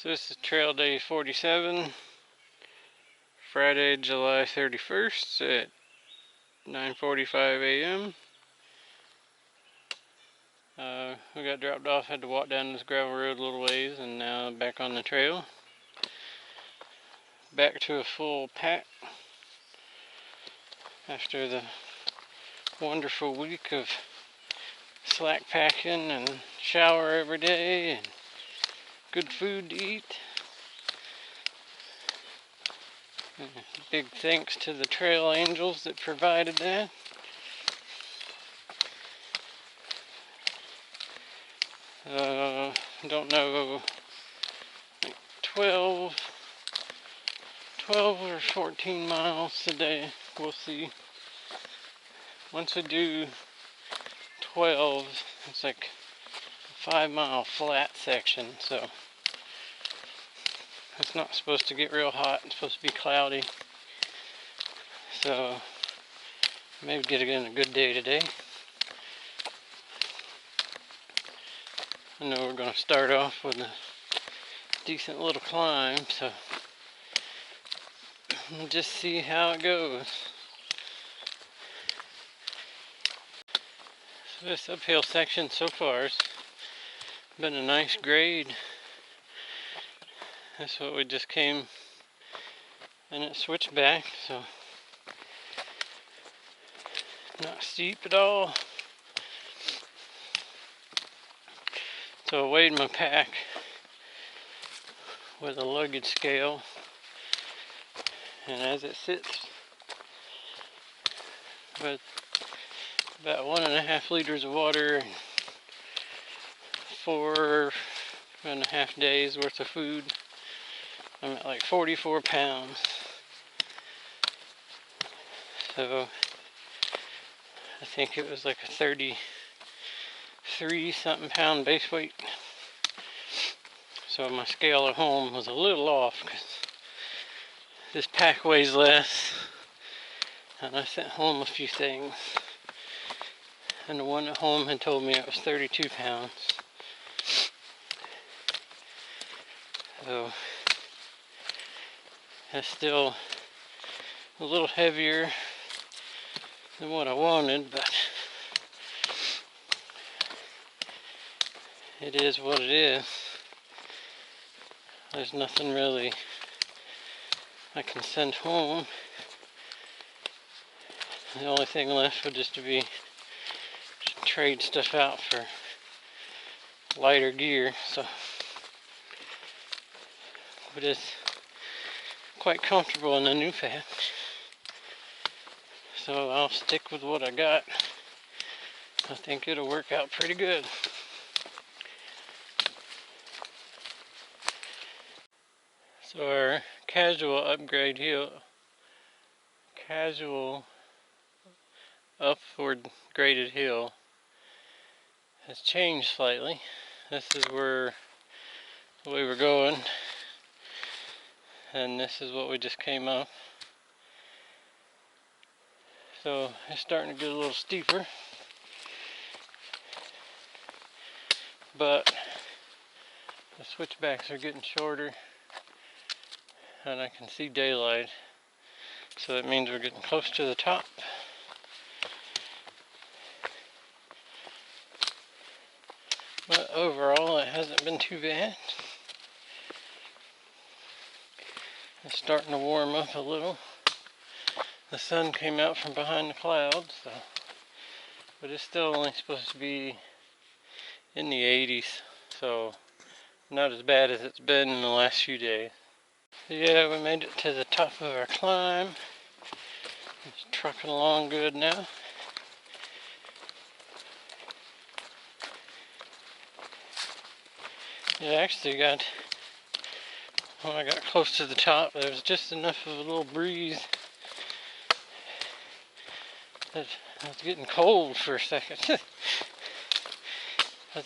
So this is trail day 47, Friday, July 31st at 9:45 a.m. We got dropped off, had to walk down this gravel road a little ways, and now back on the trail. Back to a full pack after the wonderful week of slack packing and shower every day and good food to eat. Big thanks to the trail angels that provided that. Don't know, like 12 or 14 miles today. We'll see. Once we do 12, it's like a 5-mile flat section, so it's not supposed to get real hot. It's supposed to be cloudy, so maybe get a good day today. I know we're going to start off with a decent little climb, so we'll just see how it goes. So this uphill section so far has been a nice grade. That's what we just came, and it switched back, so not steep at all. So I weighed my pack with a luggage scale, and as it sits with about 1.5 liters of water and 4.5 days worth of food, I'm at like 44 pounds. So I think it was like a 33 something pound base weight. So my scale at home was a little off because this pack weighs less, and I sent home a few things, and the one at home had told me it was 32 pounds. So that's still a little heavier than what I wanted, but it is what it is. There's nothing really I can send home. The only thing left would just be trade stuff out for lighter gear, so but it's quite comfortable in the new pack, so I'll stick with what I got. I think it'll work out pretty good. So our casual upward graded hill has changed slightly. This is where we were going, and this is what we just came up. So it's starting to get a little steeper, but the switchbacks are getting shorter, and I can see daylight, so that means we're getting close to the top. But overall, it hasn't been too bad. It's starting to warm up a little. The sun came out from behind the clouds, so, but it's still only supposed to be in the 80s, so not as bad as it's been in the last few days. So yeah, we made it to the top of our climb. It's trucking along good now. It actually got, when I got close to the top, there was just enough of a little breeze that I was getting cold for a second. I was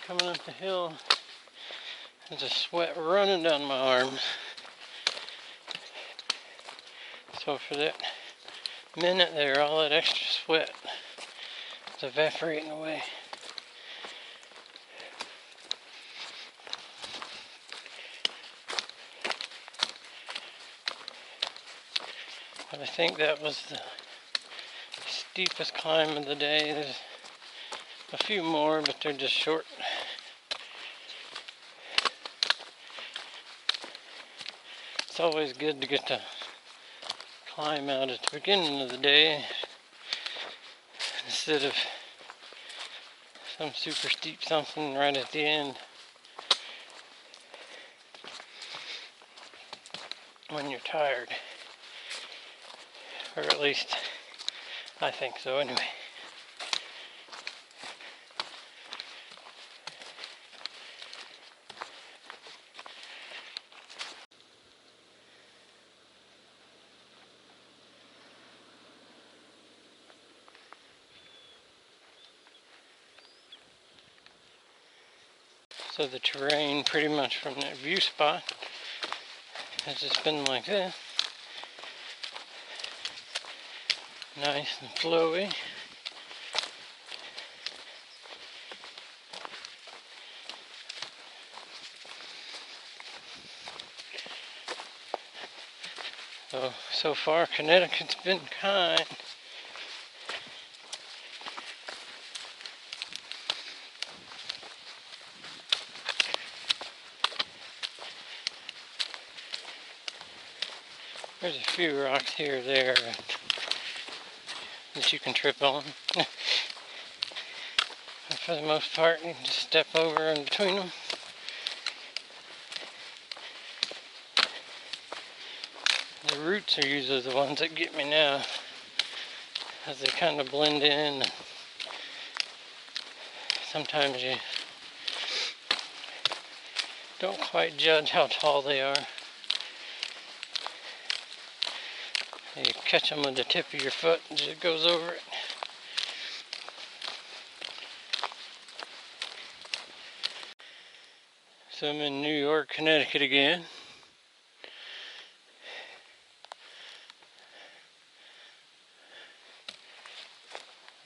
coming up the hill, there's a sweat running down my arms. So for that minute there, all that extra sweat was evaporating away. I think that was the steepest climb of the day. There's a few more, but they're just short. It's always good to get to climb out at the beginning of the day instead of some super steep something right at the end when you're tired. Or at least I think so anyway. So the terrain pretty much from that view spot has just been like this. Nice and flowy. So far Connecticut's been kind. There's a few rocks here or there that you can trip on. But for the most part, you can just step over in between them. The roots are usually the ones that get me now, as they kind of blend in. Sometimes you don't quite judge how tall they are. You catch them with the tip of your foot and it goes over it. So I'm in New York, Connecticut again.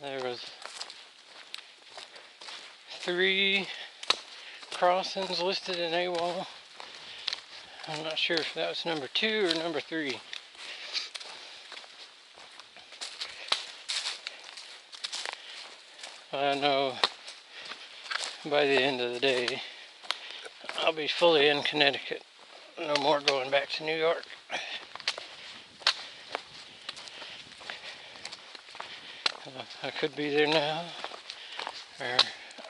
There was 3 crossings listed in AWOL. I'm not sure if that was number 2 or number 3. I know by the end of the day I'll be fully in Connecticut. No more going back to New York. I could be there now, or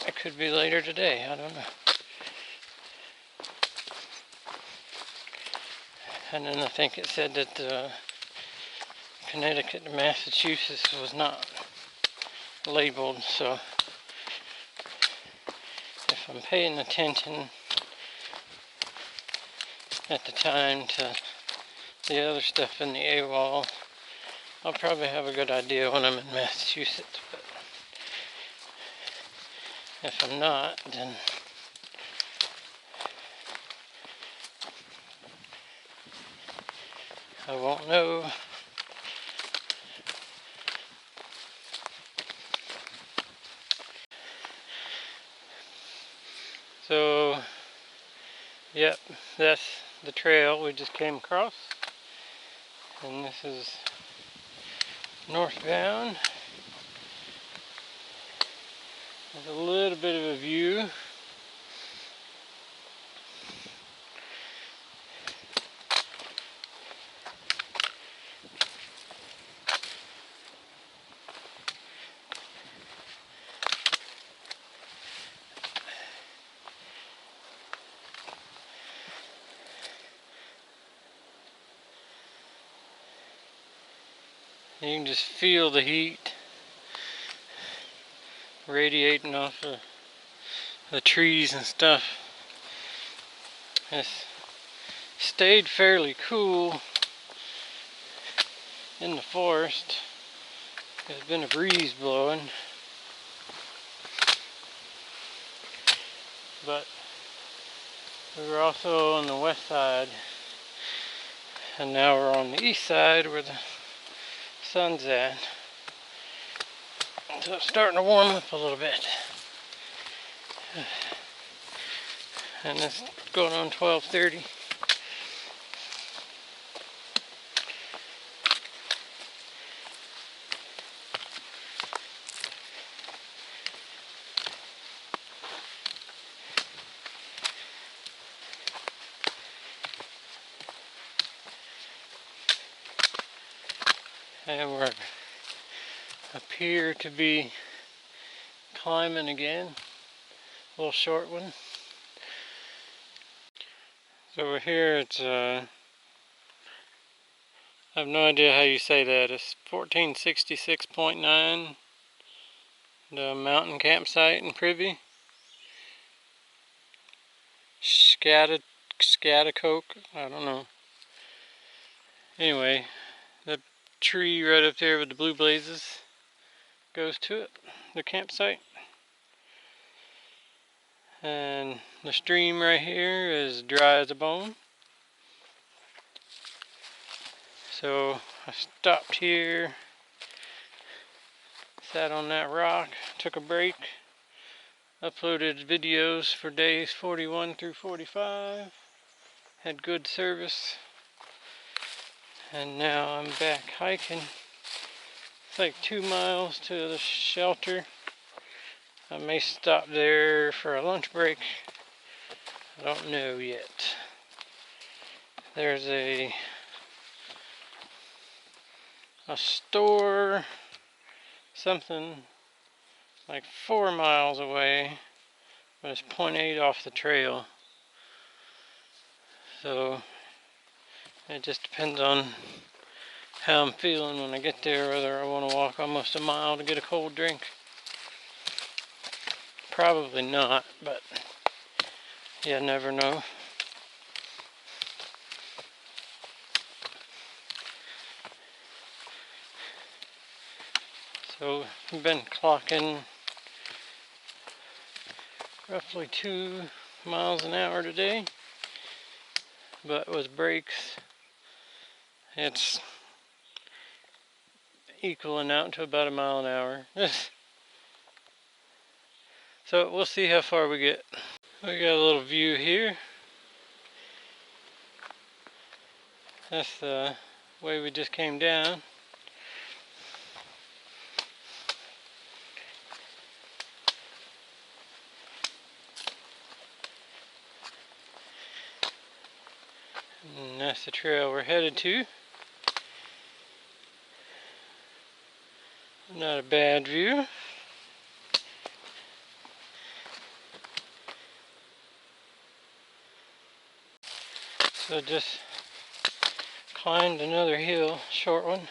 I could be later today, I don't know. And then I think it said that Connecticut to Massachusetts was not labeled, so if I'm paying attention at the time to the other stuff in the AWOL, I'll probably have a good idea when I'm in Massachusetts, but if I'm not, then I won't know. So, yep, that's the trail we just came across, and this is northbound. There's a little bit of a view. You can just feel the heat radiating off of the trees and stuff. It's stayed fairly cool in the forest. There's been a breeze blowing, but we were also on the west side, and now we're on the east side where the sun's at. So it's starting to warm up a little bit. And it's going on 12:30. And we're appear to be climbing again. A little short one. So over here it's I have no idea how you say that. It's 1466.9, the mountain campsite in Privy. Scaticoke, I don't know. Anyway, the tree right up there with the blue blazes goes to it, the campsite. And the stream right here is dry as a bone. So I stopped here, sat on that rock, took a break, uploaded videos for days 41 through 45, had good service, and now I'm back hiking. It's like 2 miles to the shelter. I may stop there for a lunch break. I don't know yet. There's a store, something like 4 miles away, but it's 0.8 off the trail. So it just depends on how I'm feeling when I get there, whether I want to walk almost a mile to get a cold drink. Probably not, but you never know. So I've been clocking roughly 2 miles an hour today, but with brakes it's equaling out to about 1 mile an hour. So we'll see how far we get. We got a little view here. That's the way we just came down. And that's the trail we're headed to. Not a bad view. So just climbed another hill, short one.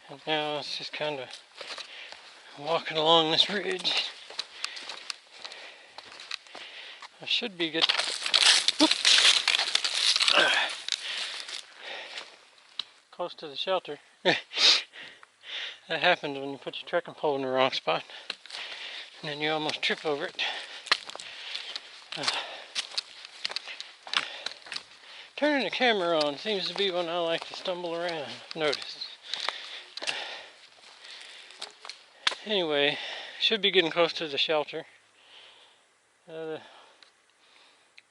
And now it's just kind of walking along this ridge. I should be good. Close to the shelter. That happens when you put your trekking pole in the wrong spot, and then you almost trip over it. Turning the camera on seems to be when I like to stumble around, I've noticed. Anyway, should be getting close to the shelter.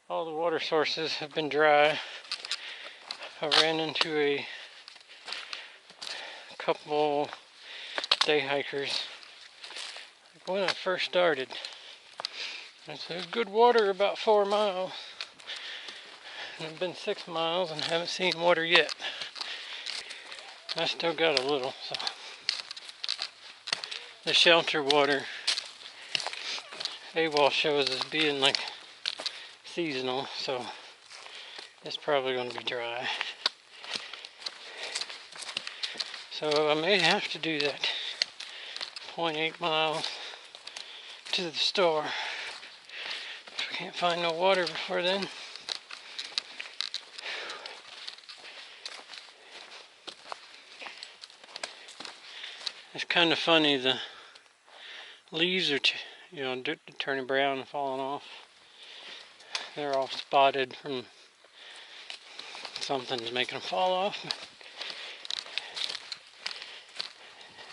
All the water sources have been dry. I ran into a couple day hikers when I first started. There's good water about 4 miles. And I've been 6 miles and haven't seen water yet. I still got a little, so. The shelter water, AWOL shows as being like seasonal, so it's probably going to be dry. So I may have to do that 0.8 miles to the store. If we can't find no water before then. It's kind of funny, the leaves are turning brown and falling off. They're all spotted from something's making them fall off.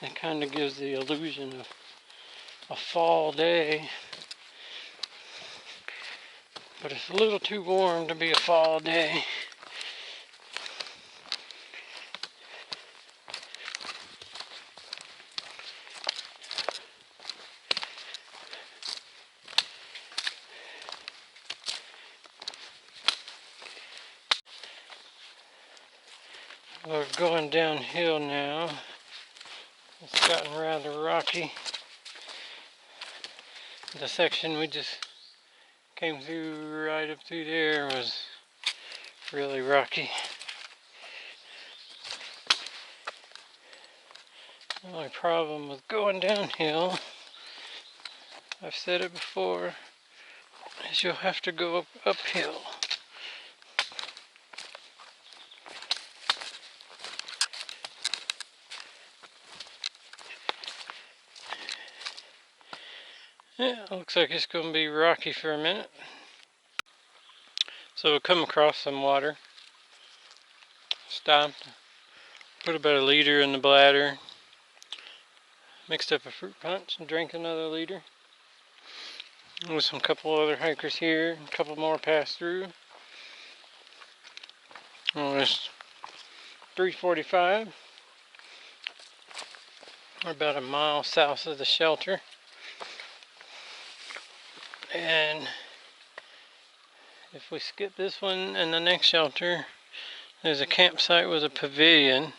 It kind of gives the illusion of a fall day, but it's a little too warm to be a fall day. We're going downhill now. It's gotten rather rocky. The section we just came through right up through there was really rocky. The only problem with going downhill, I've said it before, is you'll have to go uphill. Yeah, looks like it's going to be rocky for a minute. So we'll come across some water. Stopped. Put about 1 liter in the bladder. Mixed up a fruit punch and drank another liter. With some couple other hikers here. A couple more passed through. Oh, it's 3:45. We're about a mile south of the shelter. And if we skip this one and the next shelter, there's a campsite with a pavilion.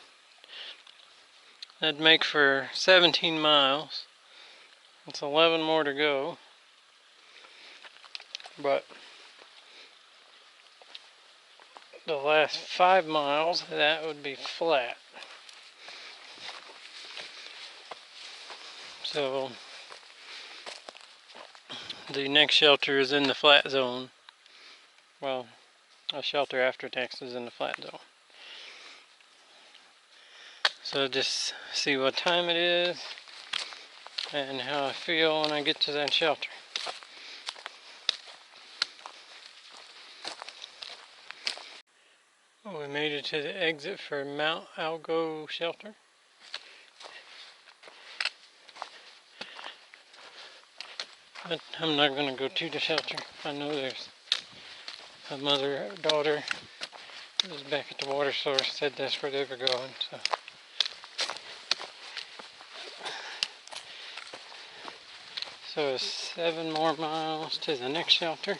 That'd make for 17 miles. It's 11 more to go. But the last 5 miles, that would be flat. So the next shelter is in the flat zone. Well, a shelter after next is in the flat zone. So just see what time it is and how I feel when I get to that shelter. Well, we made it to the exit for Mount Algo Shelter. But I'm not going to go to the shelter. I know there's a mother, daughter, who was back at the water source, said that's where they were going. So it's 7 more miles to the next shelter.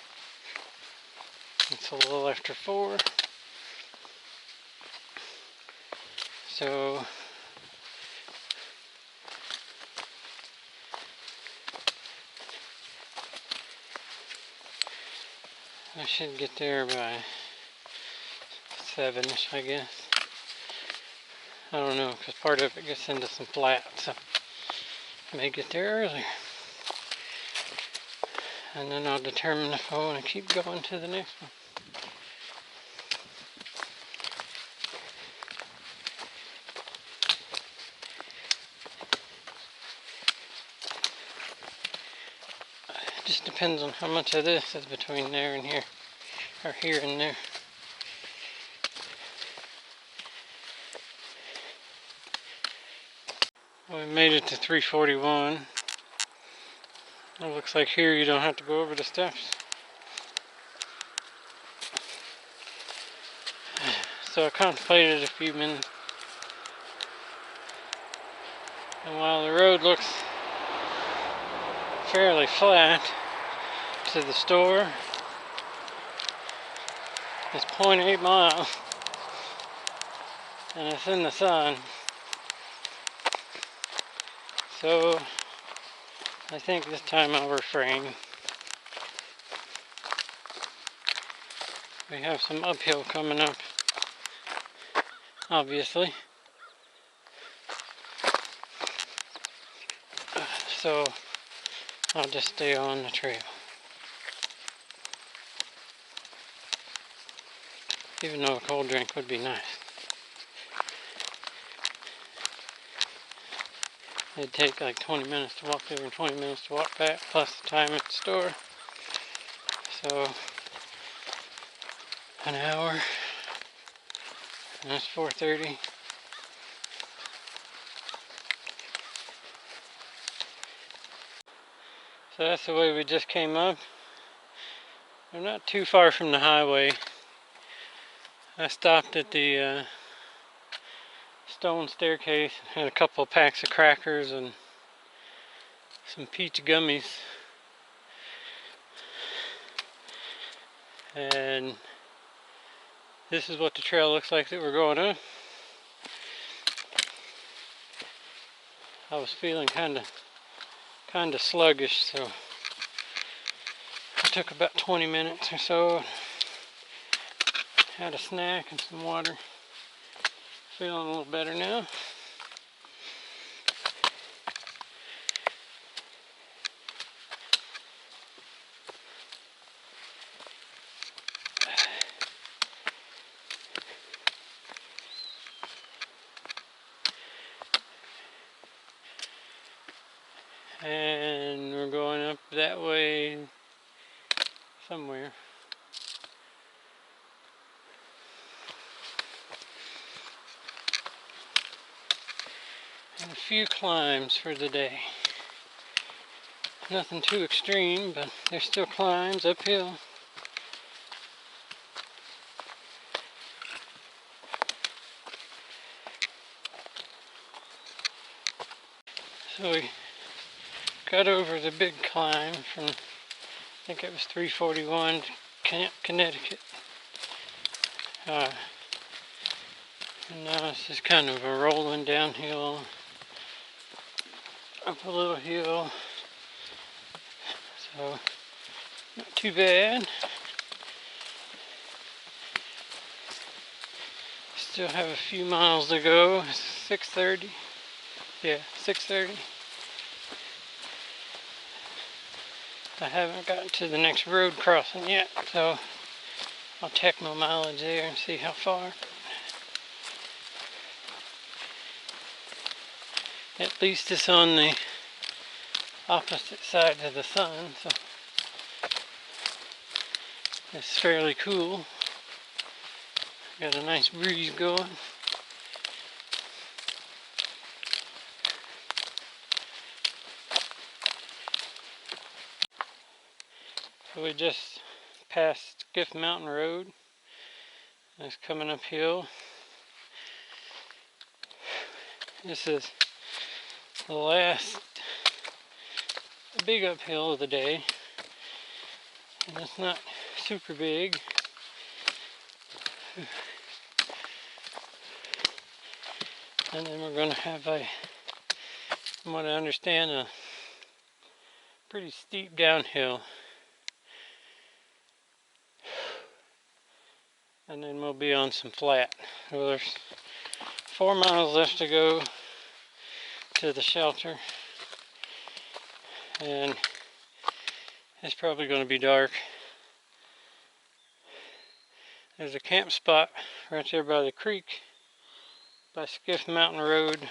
It's a little after 4. So I should get there by 7ish, I guess. I don't know, because part of it gets into some flats, so I may get there earlier. And then I'll determine if I want to keep going to the next one. It just depends on how much of this is between there and here, or here and there. We made it to 341. It looks like here you don't have to go over the steps. So I contemplated a few minutes. And while the road looks fairly flat to the store, it's 0.8 miles. And it's in the sun. So I think this time I'll refrain. We have some uphill coming up, obviously. So I'll just stay on the trail. Even though a cold drink would be nice. It'd take like 20 minutes to walk there and 20 minutes to walk back, plus the time at the store. So, an hour, and it's 4:30. So that's the way we just came up. We're not too far from the highway. I stopped at the stone staircase, had a couple of packs of crackers and some peach gummies. And this is what the trail looks like that we're going up. I was feeling kind of sluggish, so I took about 20 minutes or so. Had a snack and some water. Feeling a little better now. And we're going up that way somewhere. And a few climbs for the day. Nothing too extreme, but there's still climbs uphill. So we got over the big climb from, I think it was 341 to Connecticut. And now it's just kind of a rolling downhill, up a little hill. So, not too bad. Still have a few miles to go. It's 6:30. Yeah, 6:30. I haven't gotten to the next road crossing yet, so I'll check my mileage there and see how far. At least it's on the opposite side of the sun, so it's fairly cool. Got a nice breeze going. So we just passed Skiff Mountain Road. It's coming uphill. This is the last big uphill of the day, and it's not super big. And then we're going to have from what I understand, a pretty steep downhill. And then we'll be on some flat. Well, there's 4 miles left to go to the shelter. And it's probably going to be dark. There's a camp spot right there by the creek, by Skiff Mountain Road.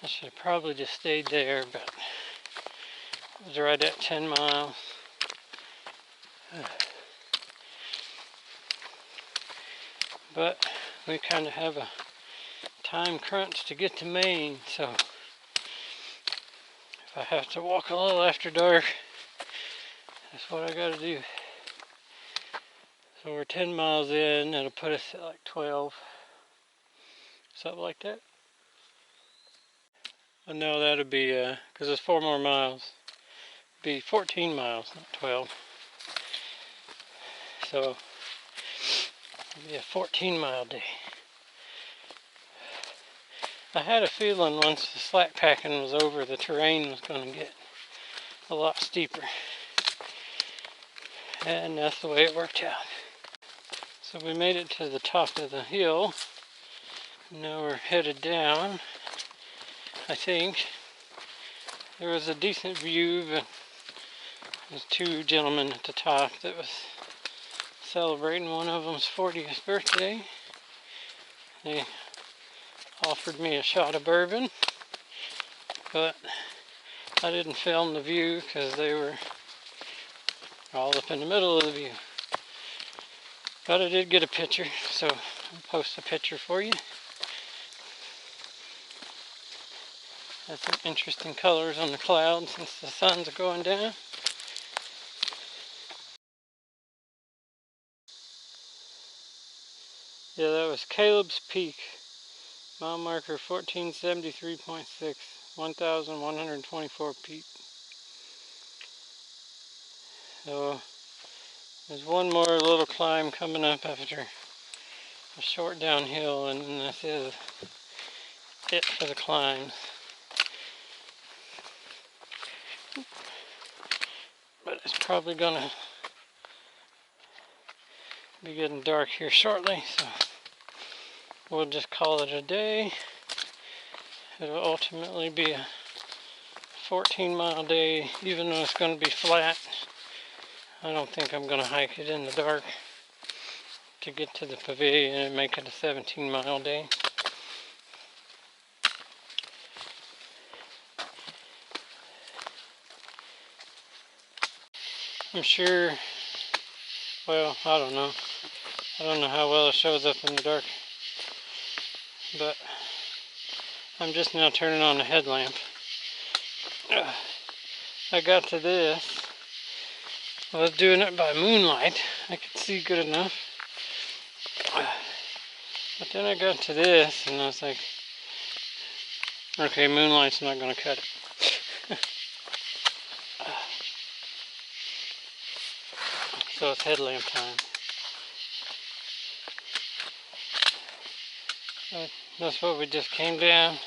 I should have probably just stayed there, but it was right at 10 miles. But we kind of have a time crunch to get to Maine, so if I have to walk a little after dark, that's what I gotta do. So we're 10 miles in, that'll put us at like 12, something like that. Oh, no, that'll be, because it's 4 more miles, be 14 miles, not 12. So, it'll be a 14-mile day. I had a feeling once the slack packing was over, the terrain was going to get a lot steeper. And that's the way it worked out. So we made it to the top of the hill. Now we're headed down, I think. There was a decent view, but there's 2 gentlemen at the top that was celebrating one of them's 40th birthday. They offered me a shot of bourbon, but I didn't film the view because they were all up in the middle of the view. But I did get a picture, so I'll post a picture for you. Has some interesting colors on the clouds since the sun's going down. Yeah, that was Caleb's Peak. Mile marker 1473.6, 1,124 feet. So there's one more little climb coming up after a short downhill, and this is it for the climbs. probably gonna be getting dark here shortly, so we'll just call it a day. It'll ultimately be a 14-mile day, even though it's going to be flat. I don't think I'm going to hike it in the dark to get to the pavilion and make it a 17-mile day. I'm sure, well, I don't know. I don't know how well it shows up in the dark, but I'm just now turning on the headlamp. I got to this. I was doing it by moonlight. I could see good enough. But then I got to this and I was like, okay, moonlight's not going to cut it. So it's headlamp time. That's what we just came down.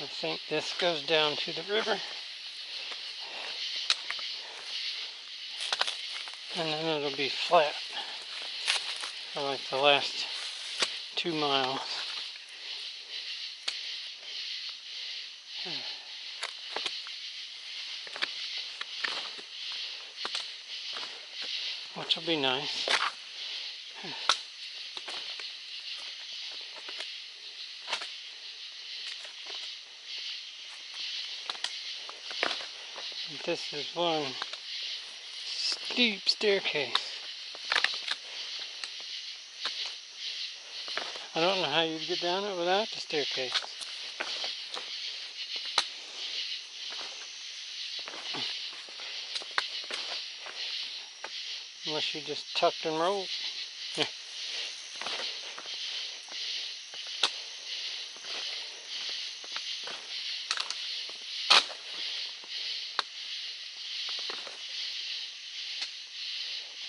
I think this goes down to the river. And then it'll be flat for like the last 2 miles. Which will be nice. This is one steep staircase. I don't know how you'd get down it without the staircase. Unless you just tucked and rolled.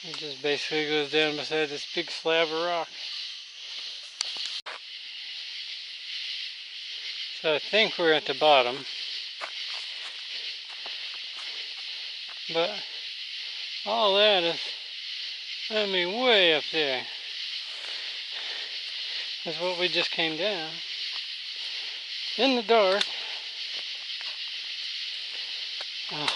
It just basically goes down beside this big slab of rock. So I think we're at the bottom. But all that is, I mean, way up there is what we just came down. In the dark. Oh.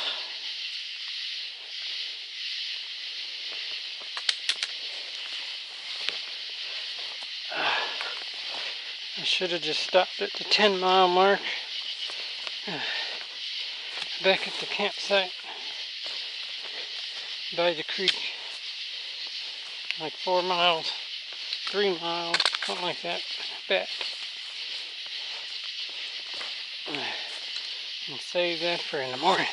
I should have just stopped at the 10-mile mark. Back at the campsite by the creek. Like 4 miles, 3 miles, something like that back. And save that for in the morning.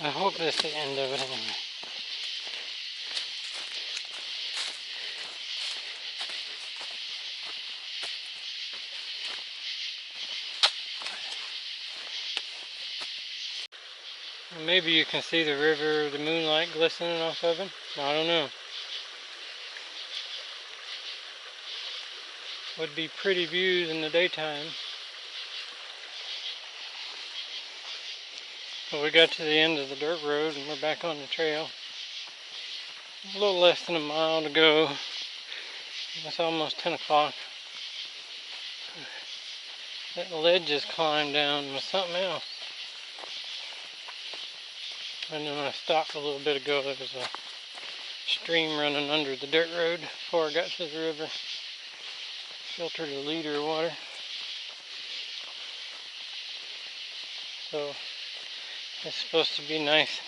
I hope that's the end of it anyway. Maybe you can see the river, the moonlight glistening off of it. I don't know. Would be pretty views in the daytime. But we got to the end of the dirt road and we're back on the trail. A little less than a mile to go. It's almost 10 o'clock. That ledge just climbed down was something else. And then when I stopped a little bit ago, there was a stream running under the dirt road before I got to the river. Filtered a liter of water. So it's supposed to be nice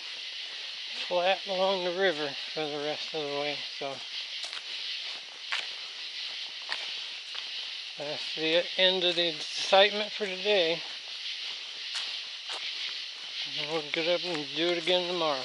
flat along the river for the rest of the way. So that's the end of the excitement for today. We'll get up and do it again tomorrow.